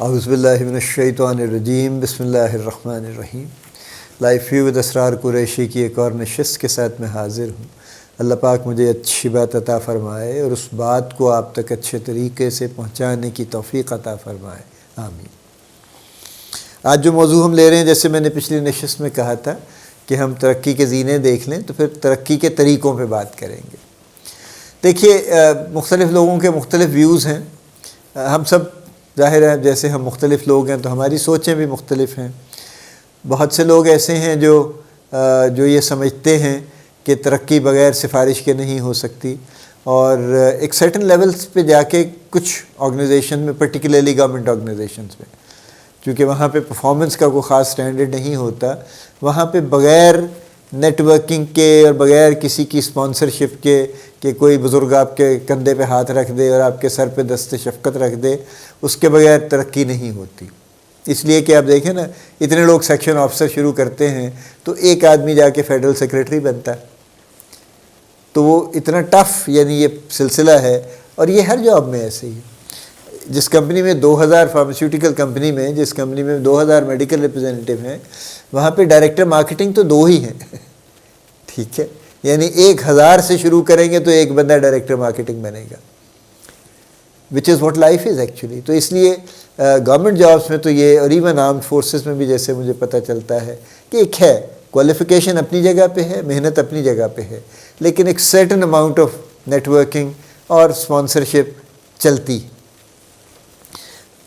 اعوذ باللہ من الشیطان الرجیم، بسم اللہ الرحمن الرحیم۔ لائف ویو ود اسرار قریشی کی ایک اور نشست کے ساتھ میں حاضر ہوں۔ اللہ پاک مجھے اچھی بات عطا فرمائے اور اس بات کو آپ تک اچھے طریقے سے پہنچانے کی توفیق عطا فرمائے، آمین۔ آج جو موضوع ہم لے رہے ہیں، جیسے میں نے پچھلی نشست میں کہا تھا کہ ہم ترقی کے زینے دیکھ لیں، تو پھر ترقی کے طریقوں پہ بات کریں گے۔ دیکھیے، مختلف لوگوں کے مختلف ویوز ہیں۔ ہم سب ظاہر ہے جیسے ہم مختلف لوگ ہیں تو ہماری سوچیں بھی مختلف ہیں۔ بہت سے لوگ ایسے ہیں جو یہ سمجھتے ہیں کہ ترقی بغیر سفارش کے نہیں ہو سکتی، اور ایک سرٹن لیولز پہ جا کے کچھ آرگنائزیشن میں، پرٹیکولرلی گورنمنٹ آرگنائزیشنز میں، چونکہ وہاں پہ پرفارمنس کا کوئی خاص سٹینڈرڈ نہیں ہوتا، وہاں پہ بغیر نیٹ ورکنگ کے اور بغیر کسی کی اسپانسرشپ کے کہ کوئی بزرگ آپ کے کندھے پہ ہاتھ رکھ دے اور آپ کے سر پہ دست شفقت رکھ دے، اس کے بغیر ترقی نہیں ہوتی۔ اس لیے کہ آپ دیکھیں نا، اتنے لوگ سیکشن آفیسر شروع کرتے ہیں تو ایک آدمی جا کے فیڈرل سیکریٹری بنتا ہے، تو وہ اتنا ٹف یعنی یہ سلسلہ ہے، اور یہ ہر جاب میں ایسے ہی ہے۔ جس کمپنی میں 2000 فارماسیوٹیکل کمپنی میں، جس کمپنی میں 2000 میڈیکل ریپرزینٹیو ہیں، وہاں پہ ڈائریکٹر مارکیٹنگ تو 2 ہی ہیں، ٹھیک ہے، یعنی 1000 سے شروع کریں گے تو ایک بندہ ڈائریکٹر مارکیٹنگ بنے گا، which is what life is actually. تو اس لیے گورنمنٹ جابس میں تو یہ، اور ایون آرمڈ فورسز میں بھی جیسے مجھے پتہ چلتا ہے کہ ایک ہے، کوالیفیکیشن اپنی جگہ پہ ہے، محنت اپنی جگہ پہ ہے، لیکن ایک certain amount of networking اور اسپانسرشپ چلتی ہے۔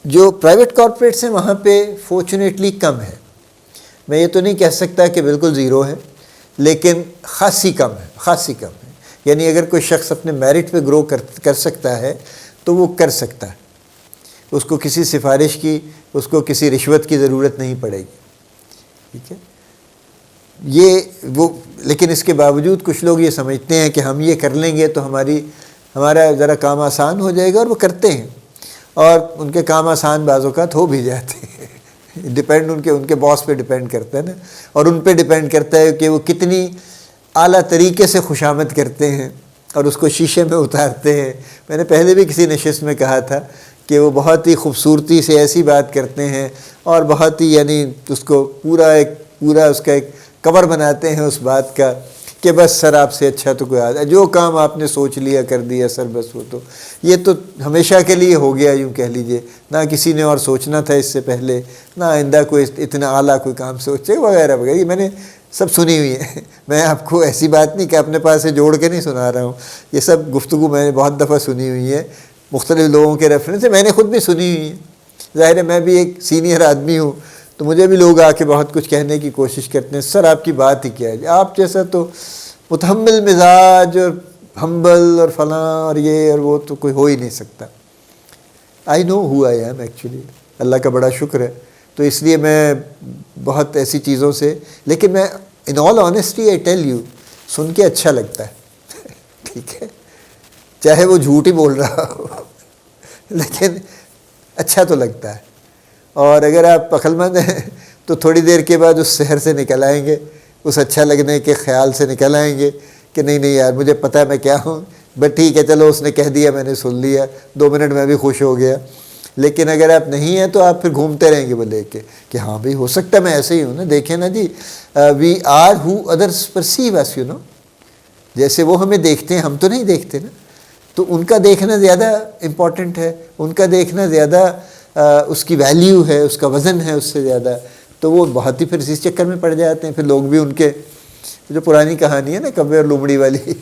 جو پرائیویٹ کارپوریٹس ہیں وہاں پہ فارچونیٹلی کم ہے، میں یہ تو نہیں کہہ سکتا کہ بالکل زیرو ہے، لیکن خاصی کم ہے۔ یعنی اگر کوئی شخص اپنے میرٹ پہ گرو کر سکتا ہے تو وہ کر سکتا ہے، اس کو کسی سفارش کی، اس کو کسی رشوت کی ضرورت نہیں پڑے گی، ٹھیک ہے۔ لیکن اس کے باوجود کچھ لوگ یہ سمجھتے ہیں کہ ہم یہ کر لیں گے تو ہمارا ذرا کام آسان ہو جائے گا، اور وہ کرتے ہیں، اور ان کے کام آسان بعض اوقات ہو بھی جاتے ہیں۔ ڈپینڈ ان کے باس پہ ڈپینڈ کرتا ہے نا، اور ان پہ ڈپینڈ کرتا ہے کہ وہ کتنی اعلیٰ طریقے سے خوشامد کرتے ہیں اور اس کو شیشے میں اتارتے ہیں۔ میں نے پہلے بھی کسی نشست میں کہا تھا کہ وہ بہت ہی خوبصورتی سے ایسی بات کرتے ہیں، اور بہت ہی یعنی اس کو پورا اس کا ایک کور بناتے ہیں اس بات کا کہ بس سر آپ سے اچھا تو کوئی آدھا، جو کام آپ نے سوچ لیا کر دیا سر، بس وہ تو یہ تو ہمیشہ کے لیے ہو گیا، یوں کہہ لیجئے، نہ کسی نے اور سوچنا تھا اس سے پہلے، نہ آئندہ کوئی اتنا اعلیٰ کوئی کام سوچے، وغیرہ وغیرہ۔ یہ میں نے سب سنی ہوئی ہے، میں آپ کو ایسی بات نہیں کہ اپنے پاس سے جوڑ کے نہیں سنا رہا ہوں، یہ سب گفتگو میں نے بہت دفعہ سنی ہوئی ہے، مختلف لوگوں کے ریفرنس سے میں نے خود بھی سنی ہوئی ہے۔ ظاہر ہے میں بھی ایک سینئر آدمی ہوں، تو مجھے بھی لوگ آ کے بہت کچھ کہنے کی کوشش کرتے ہیں، سر آپ کی بات ہی کیا ہے، آپ جیسا تو متحمل مزاج اور ہمبل اور فلاں اور یہ اور وہ تو کوئی ہو ہی نہیں سکتا۔ آئی نو ہو آئی ایم ایکچولی، اللہ کا بڑا شکر ہے۔ تو اس لیے میں بہت ایسی چیزوں سے، لیکن میں ان آل آنیسٹی آئی ٹیل یو، سن کے اچھا لگتا ہے، ٹھیک ہے، چاہے وہ جھوٹ ہی بول رہا ہو، لیکن اچھا تو لگتا ہے۔ اور اگر آپ عقل مند ہیں تو تھوڑی دیر کے بعد اس سحر سے نکل آئیں گے، اس اچھا لگنے کے خیال سے نکل آئیں گے کہ نہیں یار مجھے پتہ ہے میں کیا ہوں، بس ٹھیک ہے چلو اس نے کہہ دیا، میں نے سن لیا، 2 منٹ میں بھی خوش ہو گیا۔ لیکن اگر آپ نہیں ہیں تو آپ پھر گھومتے رہیں گے وہ لے کے کہ ہاں بھئی ہو سکتا ہے میں ایسے ہی ہوں نا، دیکھیں نا جی، we are who others perceive us, you know, جیسے وہ ہمیں دیکھتے ہیں ہم تو نہیں دیکھتے نا، تو ان کا دیکھنا زیادہ امپورٹنٹ ہے، ان کا دیکھنا زیادہ اس کی ویلیو ہے، اس کا وزن ہے اس سے زیادہ، تو وہ بہت ہی پھر اسی چکر میں پڑ جاتے ہیں۔ پھر لوگ بھی ان کے، جو پرانی کہانی ہے نا کوے اور لومڑی والی،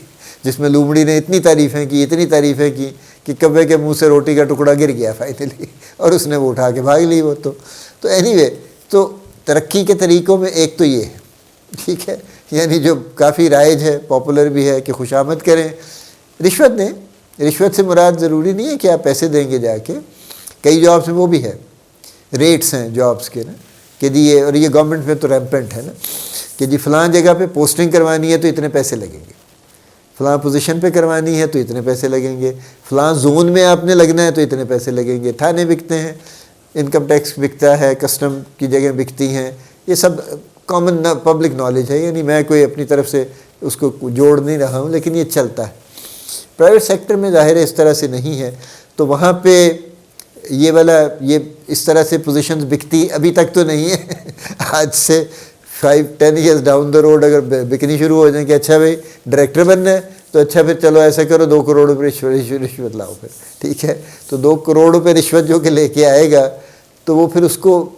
جس میں لومڑی نے اتنی تعریفیں کی کہ کوے کے منہ سے روٹی کا ٹکڑا گر گیا فائنلی، اور اس نے وہ اٹھا کے بھاگ لی وہ تو اینی وے، تو ترقی کے طریقوں میں ایک تو یہ ہے، ٹھیک ہے، یعنی جو کافی رائج ہے، پاپولر بھی ہے کہ خوشامد کریں۔ رشوت سے مراد ضروری نہیں ہے کہ آپ پیسے دیں گے جا کے، کئی جابس میں وہ بھی ہے، ریٹس ہیں جابس کے نا، کہ جی یہ، اور یہ گورنمنٹ میں تو ریمپنٹ ہے نا، کہ جی فلاں جگہ پہ پوسٹنگ کروانی ہے تو اتنے پیسے لگیں گے، فلاں پوزیشن پہ کروانی ہے تو اتنے پیسے لگیں گے، فلاں زون میں آپ نے لگنا ہے تو اتنے پیسے لگیں گے، تھانے بکتے ہیں، انکم ٹیکس بکتا ہے، کسٹم کی جگہ بکتی ہیں، یہ سب کامن پبلک نالج ہے، یعنی میں کوئی اپنی طرف سے اس کو جوڑ نہیں رہا ہوں، لیکن یہ چلتا ہے۔ پرائیویٹ سیکٹر میں ظاہر ہے اس طرح سے نہیں ہے، تو وہاں پہ یہ والا یہ اس طرح سے پوزیشنز بکتی ابھی تک تو نہیں ہے. آج سے 5-10 ایئرز ڈاؤن دا روڈ اگر بکنی شروع ہو جائیں کہ اچھا بھائی ڈائریکٹر بننا ہے تو اچھا پھر چلو ایسا کرو 2 کروڑ روپے رشوت لاؤ پھر, ٹھیک ہے. تو 2 کروڑ روپے رشوت جو کہ لے کے آئے گا تو وہ پھر اس کو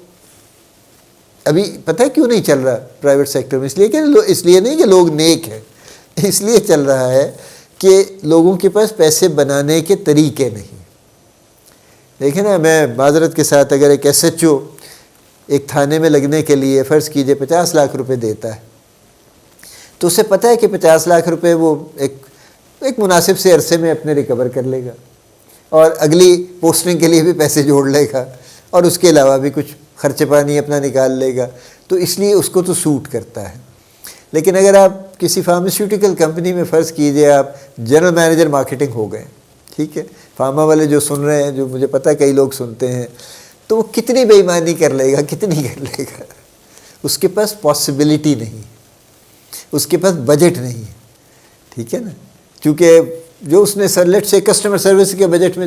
ابھی پتہ ہے کیوں نہیں چل رہا پرائیویٹ سیکٹر میں؟ اس لیے نہیں کہ لوگ نیک ہیں, اس لیے چل رہا ہے کہ لوگوں کے پاس پیسے بنانے کے طریقے نہیں. دیکھیں نا, میں معذرت کے ساتھ اگر ایک SHO ایک تھانے میں لگنے کے لیے فرض کیجئے 50 لاکھ روپے دیتا ہے تو اسے پتہ ہے کہ 50 لاکھ روپے وہ ایک مناسب سے عرصے میں اپنے ریکور کر لے گا اور اگلی پوسٹنگ کے لیے بھی پیسے جوڑ لے گا اور اس کے علاوہ بھی کچھ خرچ پانی اپنا نکال لے گا, تو اس لیے اس کو تو سوٹ کرتا ہے. لیکن اگر آپ کسی فارماسیوٹیکل کمپنی میں فرض کیجئے آپ جنرل مینیجر مارکیٹنگ ہو گئے, ٹھیک ہے, فارما والے جو سن رہے ہیں, جو مجھے پتہ ہے کئی لوگ سنتے ہیں, تو وہ کتنی بے ایمانی کر لے گا, کتنی کر لے گا. اس کے پاس پاسبلٹی نہیں, اس کے پاس بجٹ نہیں ہے, ٹھیک ہے نا. چونکہ جو اس نے لیٹ سے کسٹمر سروس کے بجٹ میں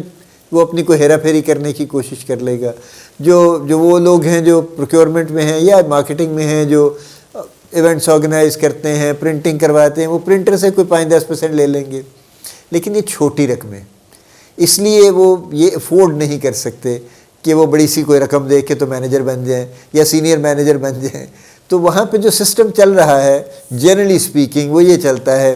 وہ اپنی کو ہیرا پھیری کرنے کی کوشش کر لے گا. جو وہ لوگ ہیں جو پروکیورمنٹ میں ہیں یا مارکیٹنگ میں ہیں, جو ایونٹس آرگنائز کرتے ہیں, پرنٹنگ کرواتے ہیں, وہ پرنٹر سے کوئی 5-10% لے لیں گے. لیکن یہ چھوٹی رقمیں, اس لیے وہ یہ افورڈ نہیں کر سکتے کہ وہ بڑی سی کوئی رقم دے کے تو مینیجر بن جائیں یا سینئر مینیجر بن جائیں. تو وہاں پہ جو سسٹم چل رہا ہے جنرلی اسپیکنگ وہ یہ چلتا ہے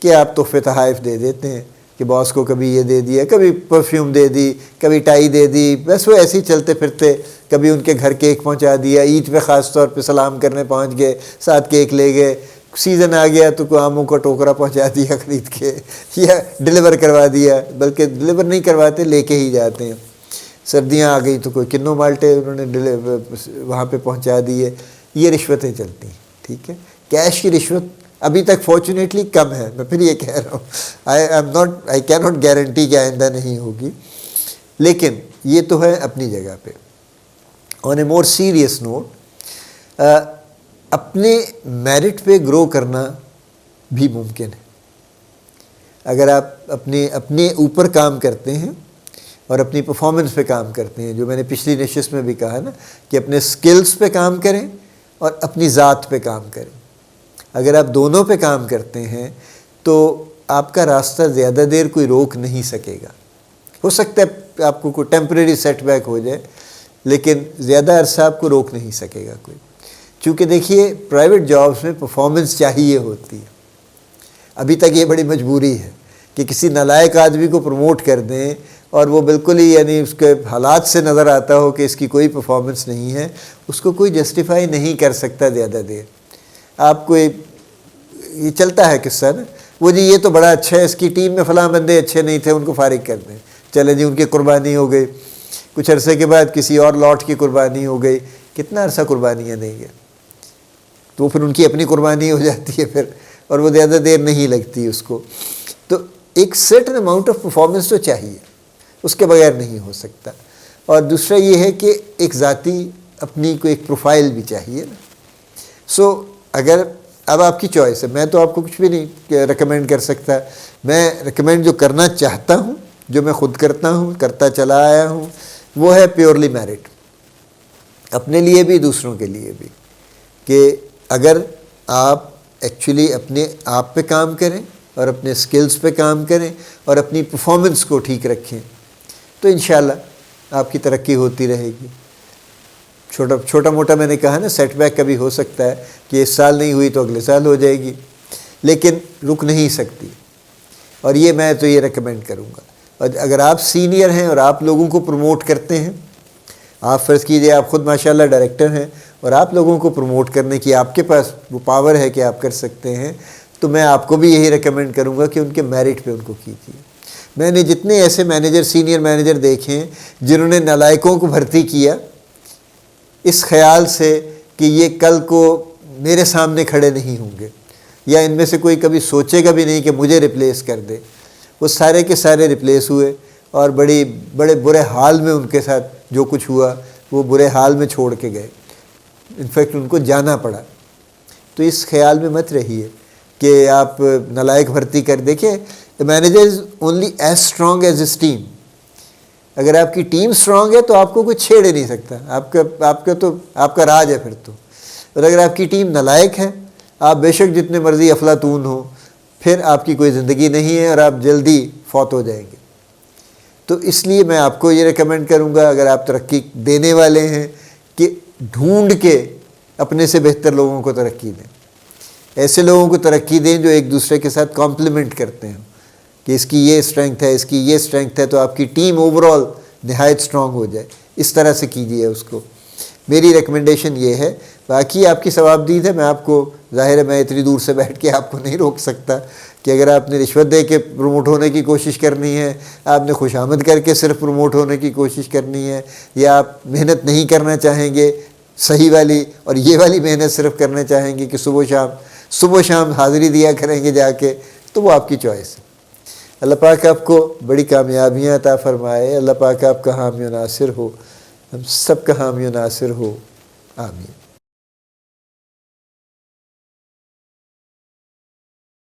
کہ آپ تحفے تحائف دے دیتے ہیں کہ باس کو کبھی یہ دے دیا, کبھی پرفیوم دے دی, کبھی ٹائی دے دی, بس وہ ایسے ہی چلتے پھرتے. کبھی ان کے گھر کیک پہنچا دیا, عید پہ خاص طور پہ سلام کرنے پہنچ گئے, ساتھ کیک لے گئے. سیزن آ گیا تو کوئی آموں کا ٹوکرا پہنچا دیا خرید کے, یا ڈلیور کروا دیا, بلکہ ڈلیور نہیں کرواتے لے کے ہی جاتے ہیں. سردیاں آ گئی تو کوئی کنو مالٹے انہوں نے وہاں پہ پہنچا دیے. یہ رشوتیں چلتی ہیں, ٹھیک ہے. کیش کی رشوت ابھی تک فارچونیٹلی کم ہے. میں پھر یہ کہہ رہا ہوں, آئی کین ناٹ گارنٹی کہ آئندہ نہیں ہوگی, لیکن یہ تو ہے اپنی جگہ پہ. آن اے مور سیریس نوٹ, اپنے میرٹ پہ گرو کرنا بھی ممکن ہے. اگر آپ اپنے اوپر کام کرتے ہیں اور اپنی پرفارمنس پہ کام کرتے ہیں, جو میں نے پچھلی نشست میں بھی کہا نا کہ اپنے سکلز پہ کام کریں اور اپنی ذات پہ کام کریں. اگر آپ دونوں پہ کام کرتے ہیں تو آپ کا راستہ زیادہ دیر کوئی روک نہیں سکے گا. ہو سکتا ہے آپ کو کوئی ٹیمپریری سیٹ بیک ہو جائے, لیکن زیادہ عرصہ آپ کو روک نہیں سکے گا کوئی. چونکہ دیکھیے پرائیویٹ جابس میں پرفارمنس چاہیے ہوتی ہے. ابھی تک یہ بڑی مجبوری ہے کہ کسی نالائق آدمی کو پروموٹ کر دیں اور وہ بالکل ہی یعنی اس کے حالات سے نظر آتا ہو کہ اس کی کوئی پرفارمنس نہیں ہے, اس کو کوئی جسٹیفائی نہیں کر سکتا زیادہ دیر. آپ کو یہ چلتا ہے قصہ نا, وہ جی یہ تو بڑا اچھا ہے, اس کی ٹیم میں فلاں بندے اچھے نہیں تھے, ان کو فارغ کر دیں, چلیں جی ان کی قربانی ہو گئی. کچھ عرصے کے بعد کسی اور لاٹ کی قربانی ہو گئی. کتنا عرصہ قربانیاں نہیں ہیں, تو پھر ان کی اپنی قربانی ہو جاتی ہے پھر, اور وہ زیادہ دیر نہیں لگتی اس کو. تو ایک سرٹن اماؤنٹ آف پرفارمنس تو چاہیے, اس کے بغیر نہیں ہو سکتا. اور دوسرا یہ ہے کہ ایک ذاتی اپنی کو ایک پروفائل بھی چاہیے نا. سو اگر اب آپ کی چوائس ہے, میں تو آپ کو کچھ بھی نہیں ریکمینڈ کر سکتا. میں ریکمینڈ جو کرنا چاہتا ہوں, جو میں خود کرتا ہوں, کرتا چلا آیا ہوں, وہ ہے پیورلی میرٹ, اپنے لیے بھی دوسروں کے لیے بھی. کہ اگر آپ ایکچولی اپنے آپ پہ کام کریں اور اپنے سکلز پہ کام کریں اور اپنی پرفارمنس کو ٹھیک رکھیں تو انشاءاللہ آپ کی ترقی ہوتی رہے گی. چھوٹا موٹا میں نے کہا نا سیٹ بیک کبھی ہو سکتا ہے کہ اس سال نہیں ہوئی تو اگلے سال ہو جائے گی, لیکن رک نہیں سکتی. اور یہ میں تو یہ ریکمینڈ کروں گا. اور اگر آپ سینئر ہیں اور آپ لوگوں کو پروموٹ کرتے ہیں, آپ فرض کیجئے آپ خود ماشاءاللہ ڈائریکٹر ہیں اور آپ لوگوں کو پروموٹ کرنے کی آپ کے پاس وہ پاور ہے کہ آپ کر سکتے ہیں, تو میں آپ کو بھی یہی ریکمینڈ کروں گا کہ ان کے میرٹ پہ ان کو کیجیے. میں نے جتنے ایسے مینیجر سینئر مینیجر دیکھے ہیں جنہوں نے نالائقوں کو بھرتی کیا اس خیال سے کہ یہ کل کو میرے سامنے کھڑے نہیں ہوں گے, یا ان میں سے کوئی کبھی سوچے گا بھی نہیں کہ مجھے ریپلیس کر دے, وہ سارے کے سارے ریپلیس ہوئے اور بڑے برے حال میں ان کے ساتھ جو کچھ ہوا وہ برے حال میں چھوڑ کے گئے. انفیکٹ ان کو جانا پڑا. تو اس خیال میں مت رہیے کہ آپ نالائق بھرتی کر. دیکھیں manager is only as strong as his team. اگر آپ کی ٹیم سٹرانگ ہے تو آپ کو کوئی چھیڑ ہی نہیں سکتا، آپ کا راج ہے پھر تو۔ اور اگر آپ کی ٹیم نالائق ہے، آپ بے شک جتنے مرضی افلاطون ہو، پھر آپ کی کوئی زندگی نہیں ہے اور آپ جلدی فوت ہو جائیں گے۔ تو اس لیے میں آپ کو یہ ریکمینڈ کروں گا، اگر آپ ترقی دینے والے ہیں، کہ ڈھونڈ کے اپنے سے بہتر لوگوں کو ترقی دیں، ایسے لوگوں کو ترقی دیں جو ایک دوسرے کے ساتھ کمپلیمنٹ کرتے ہیں، کہ اس کی یہ اسٹرینگتھ ہے، اس کی یہ اسٹرینگتھ ہے، تو آپ کی ٹیم اوور آل نہایت اسٹرانگ ہو جائے۔ اس طرح سے کیجیے اس کو، میری ریکمنڈیشن یہ ہے۔ باقی آپ کی ثوابدید ہے، میں آپ کو ظاہر ہے میں اتنی دور سے بیٹھ کے آپ کو نہیں روک سکتا کہ اگر آپ نے رشوت دے کے پروموٹ ہونے کی کوشش کرنی ہے، آپ نے خوشامد کر کے صرف پروموٹ ہونے کی کوشش کرنی ہے، یا آپ محنت نہیں کرنا چاہیں گے صحیح والی، اور یہ والی محنت صرف کرنا چاہیں گے کہ صبح شام حاضری دیا کریں گے جا کے، تو وہ آپ کی چوائس ہے۔ اللہ پاک آپ کو بڑی کامیابیاں عطا فرمائے، اللہ پاک آپ کا حامی و ناصر ہو، ہم سب کا حامی و ناصر ہو، آمین۔